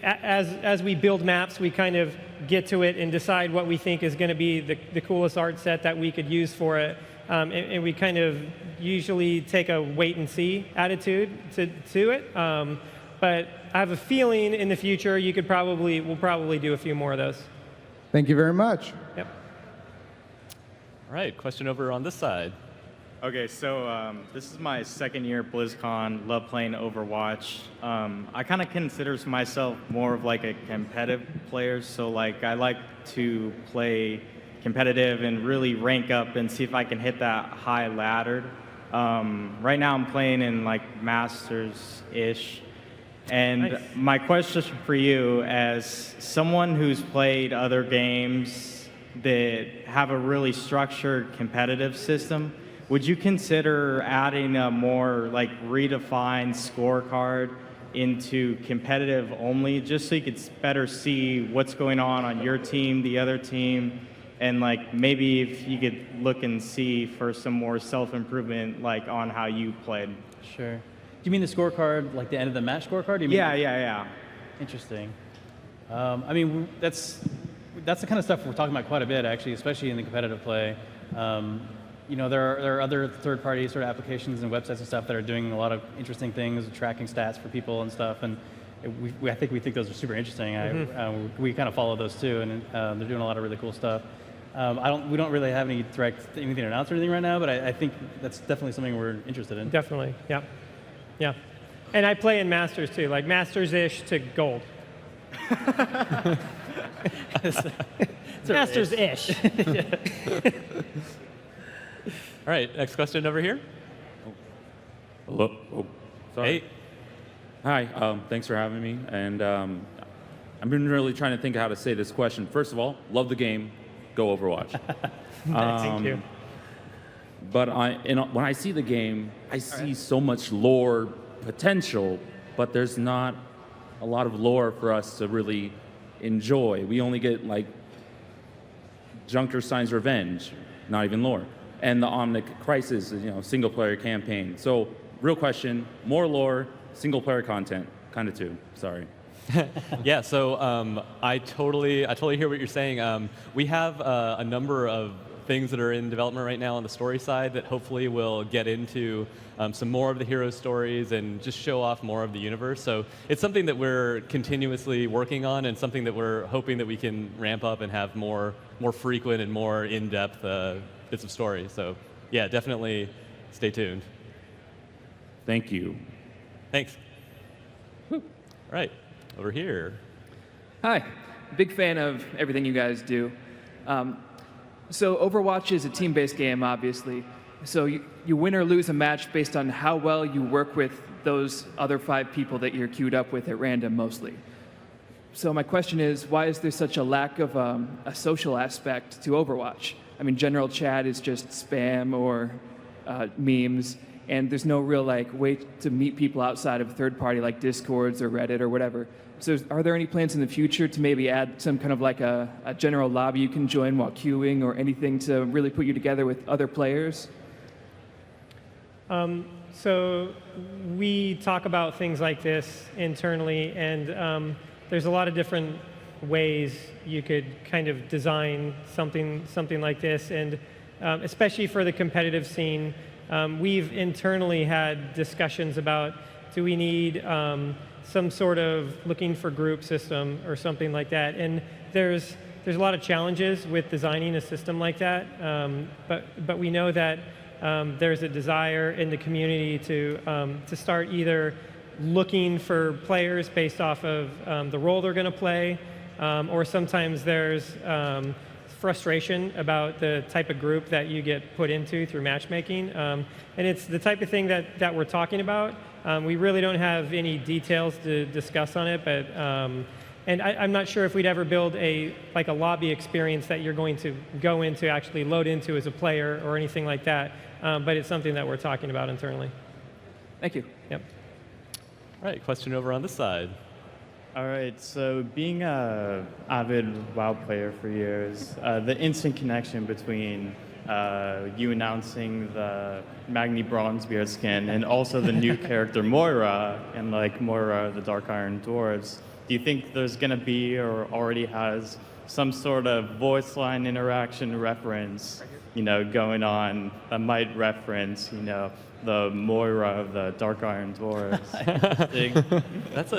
as we build maps, we kind of get to it and decide what we think is going to be the coolest art set that we could use for it. And we kind of usually take a wait and see attitude to it. But I have a feeling in the future we'll probably do a few more of those. Thank you very much. Yep. All right, question over on this side. Okay, so this is my second year at BlizzCon. Love playing Overwatch. I kind of consider myself more of like a competitive player. So like I like to play competitive and really rank up and see if I can hit that high ladder. Right now I'm playing in like Masters-ish. And my question for you, as someone who's played other games that have a really structured competitive system, would you consider adding a more like redefined scorecard into competitive only, just so you could better see what's going on your team, the other team, and like maybe if you could look and see for some more self-improvement like on how you played? Sure. Do you mean the scorecard, like the end of the match scorecard? Do you mean Yeah. Interesting. I mean, that's the kind of stuff we're talking about quite a bit, actually, especially in the competitive play. You know, there are other third-party sort of applications and websites and stuff that are doing a lot of interesting things, tracking stats for people and stuff. And I think we think those are super interesting. We kind of follow those too, and they're doing a lot of really cool stuff. We don't really have anything to announce or anything right now, but I think that's definitely something we're interested in. Definitely, yeah. And I play in Masters too, like Masters-ish to gold. Masters-ish. All right, next question over here. Hello. Oh, sorry. Hey. Hi. Thanks for having me. And I've been really trying to think of how to say this question. First of all, love the game. Go Overwatch. Thank you. But when I see the game, I see so much lore potential, but there's not a lot of lore for us to really enjoy. We only get like Junkerstein's Revenge, not even lore, and the Omnic Crisis, single-player campaign. So, real question: more lore, single-player content, kind of two. Sorry. Yeah, so I totally hear what you're saying. We have a number of things that are in development right now on the story side that hopefully will get into some more of the hero stories and just show off more of the universe. So it's something that we're continuously working on and something that we're hoping that we can ramp up and have more frequent and more in-depth bits of story. So yeah, definitely stay tuned. Thank you. Thanks. All right. Over here. Hi, big fan of everything you guys do. So Overwatch is a team-based game, obviously. So you win or lose a match based on how well you work with those other 5 people that you're queued up with at random, mostly. So my question is, why is there such a lack of a social aspect to Overwatch? I mean, general chat is just spam or memes, and there's no real way to meet people outside of third-party like Discords or Reddit or whatever. So are there any plans in the future to maybe add some kind of a general lobby you can join while queuing or anything to really put you together with other players? So we talk about things like this internally, and there's a lot of different ways you could kind of design something like this, and especially for the competitive scene, we've internally had discussions about, do we need some sort of looking for group system or something like that. And there's a lot of challenges with designing a system like that, but we know that there's a desire in the community to start either looking for players based off of the role they're going to play, or sometimes there's frustration about the type of group that you get put into through matchmaking. And it's the type of thing that we're talking about. We really don't have any details to discuss on it, but and I'm not sure if we'd ever build a lobby experience that you're going to go into, actually load into as a player or anything like that. But it's something that we're talking about internally. Thank you. Yep. All right, question over on this side. All right, so being an avid WoW player for years, the instant connection between you announcing the Magni Bronzebeard skin and also the new character Moira and Moira the Dark Iron Dwarves, do you think there's going to be or already has some sort of voice line interaction reference, going on that might reference, the Moira of the Dark Iron Dwarves?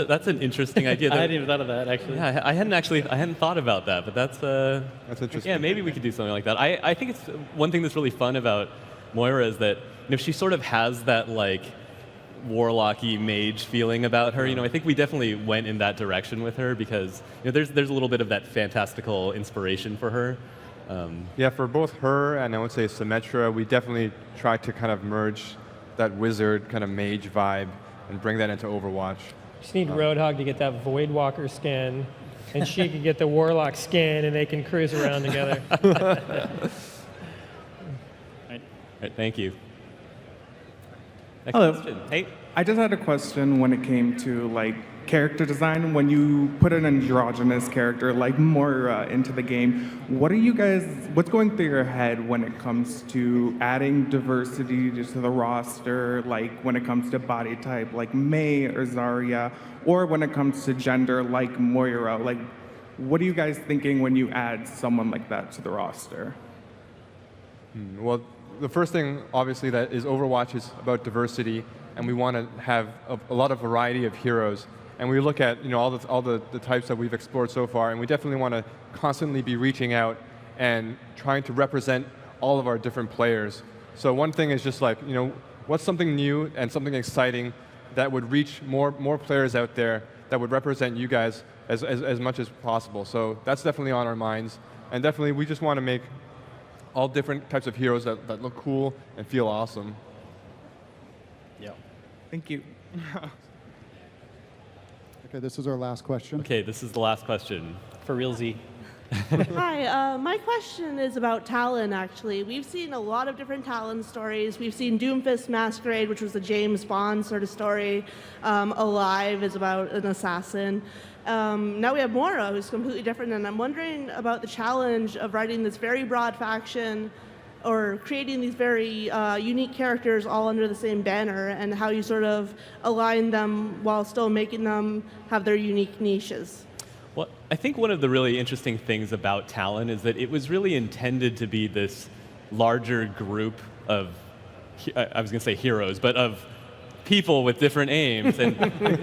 That's an interesting idea. I hadn't even thought of that, actually. Yeah, I hadn't thought about that, but that's interesting. Yeah, maybe we could do something like that. I think it's one thing that's really fun about Moira is that she sort of has that warlocky mage feeling about her. I think we definitely went in that direction with her because there's a little bit of that fantastical inspiration for her. Yeah, for both her and I would say Symmetra, we definitely tried to kind of merge that wizard kind of mage vibe and bring that into Overwatch. Just need Roadhog to get that Voidwalker skin, and she can get the Warlock skin, and they can cruise around together. All right, thank you. Next Hello. question. Hey. I just had a question when it came to like character design. When you put an androgynous character like Moira into the game, what's going through your head when it comes to adding diversity to the roster, like when it comes to body type like Mei or Zarya, or when it comes to gender like Moira? Like, what are you guys thinking when you add someone like that to the roster? Well, the first thing, obviously, that is Overwatch is about diversity, and we want to have a lot of variety of heroes. And we look at all the types that we've explored so far, and we definitely want to constantly be reaching out and trying to represent all of our different players. So one thing is just like, what's something new and something exciting that would reach more players out there that would represent you guys as much as possible. So that's definitely on our minds. And definitely we just want to make all different types of heroes that look cool and feel awesome. Yeah. Thank you. Okay, this is our last question. Okay, this is the last question. For realsy. Hi, my question is about Talon, actually. We've seen a lot of different Talon stories. We've seen Doomfist Masquerade, which was a James Bond sort of story. Alive is about an assassin. Now we have Moira, who's completely different, and I'm wondering about the challenge of writing this very broad faction or creating these very unique characters all under the same banner, and how you sort of align them while still making them have their unique niches. Well, I think one of the really interesting things about Talon is that it was really intended to be this larger group of, I was going to say heroes, but of people with different aims. And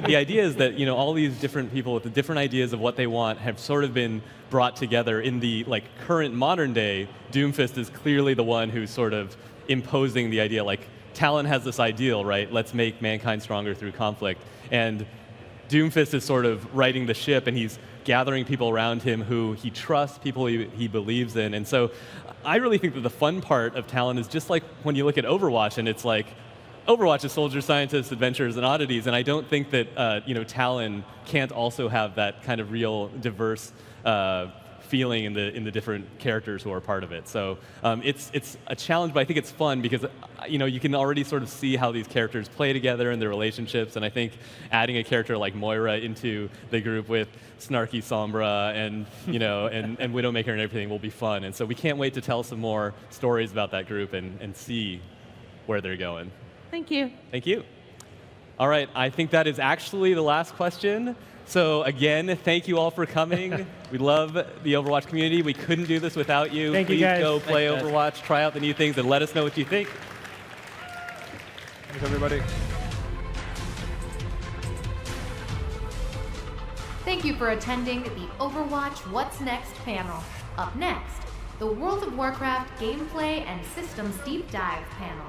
the idea is that all these different people with the different ideas of what they want have sort of been brought together in the current modern day. Doomfist is clearly the one who's sort of imposing the idea, like Talon has this ideal, right? Let's make mankind stronger through conflict. And Doomfist is sort of righting the ship, and he's gathering people around him who he trusts, people he believes in. And so I really think that the fun part of Talon is just like when you look at Overwatch, and it's like, Overwatch is soldiers, scientists, adventurers, and oddities, and I don't think that Talon can't also have that kind of real diverse feeling in the different characters who are part of it. So it's a challenge, but I think it's fun because you can already sort of see how these characters play together and their relationships. And I think adding a character like Moira into the group with snarky Sombra and and Widowmaker and everything will be fun. And so we can't wait to tell some more stories about that group and see where they're going. Thank you. Thank you. All right, I think that is actually the last question. So again, thank you all for coming. We love the Overwatch community. We couldn't do this without you. Thank you, Please guys. go play Thanks, guys. Overwatch, try out the new things, and let us know what you think. Thanks, everybody. Thank you for attending the Overwatch What's Next panel. Up next, the World of Warcraft gameplay and systems deep dive panel.